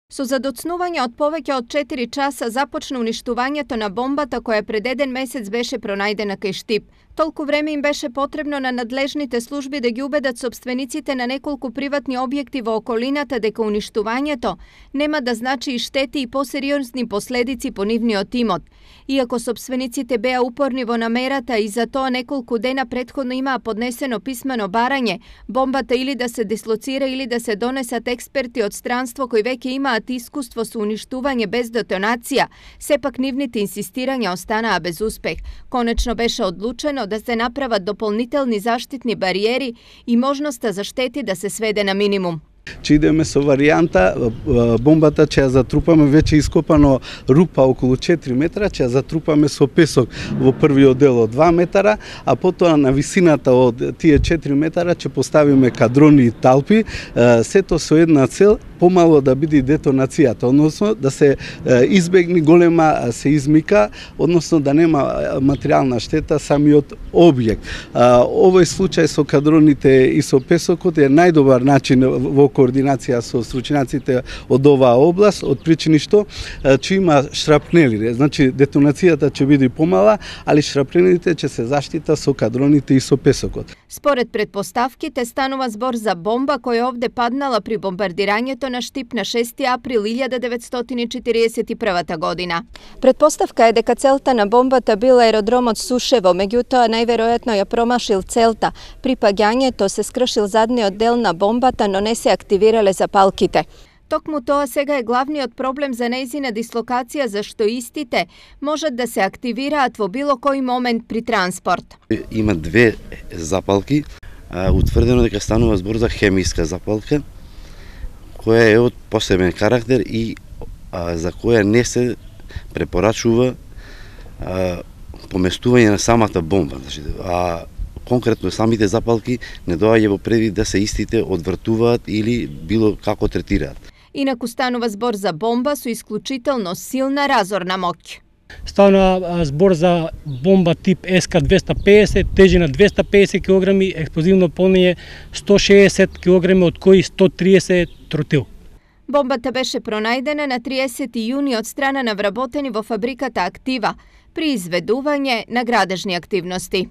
Со задоцнување од повеќе од 4 часа започна уништувањето на бомбата која пред 1 месец беше пронајдена кај Штип. Толку време им беше потребно на надлежните служби да ги убедат сопствениците на неколку приватни објекти во околината дека уништувањето нема да значи и штети и посериозни последици по нивниот имот. Иако сопствениците беа упорни во намерата и за тоа неколку дена претходно имаа поднесено писмено барање, бомбата или да се дислоцира или да се донесат експерти од странство кои веќе имаат искуство со уништување без детонација, сепак нивните инсистирања останаа без успех. Конечно беше одлучено да се направат дополнителни заштитни бариери и можноста за штети да се сведе на минимум. Че идеме со варијанта, бомбата ќе ја затрупаме, веќе ископано рупа околу 4 метра, ќе ја затрупаме со песок во првиот дел од 2 метра, а потоа на висината од тие 4 метра ќе поставиме кадрони и талпи, сето со една цел, помало да биде детонацијата, односно да се избегни голема сеизмика, односно да нема материјална штета самиот објект. Овој случај со кадроните и со песокот е најдобар начин во координација со стручњаците од оваа област, од причини што че има шрапнели, значи детонацијата ќе биде помала, али шрапнелите ќе се заштита со кадроните и со песокот. Според предпоставките станува збор за бомба која овде паднала при бомбардирањето на Штип на 6 април 1941 година. Предпоставка е дека целта на бомбата бил аеродромот Сушево, меѓутоа најверојатно ја промашил целта. При паѓањето се скршил задниот дел на бомбата, но не се активирале запалките. Токму тоа сега е главниот проблем за нејзина дислокација, зашто истите можат да се активираат во било кој момент при транспорт. Има 2 запалки, утврдено дека станува збор за хемиска запалка, која е од посебен карактер и за која не се препорачува поместување на самата бомба. Конкретно самите запалки не доаѓа во предвид да се истите одвртуваат или било како третираат. Инаку станува збор за бомба со исклучително силна разорна моќ. Стана збор за бомба тип СК-250, тежина 250 кг, експлозивно полнење 160 кг, од кои 130 тротил. Бомбата беше пронајдена на 30 јуни од страна на вработени во фабриката Актива при изведување на градежни активности.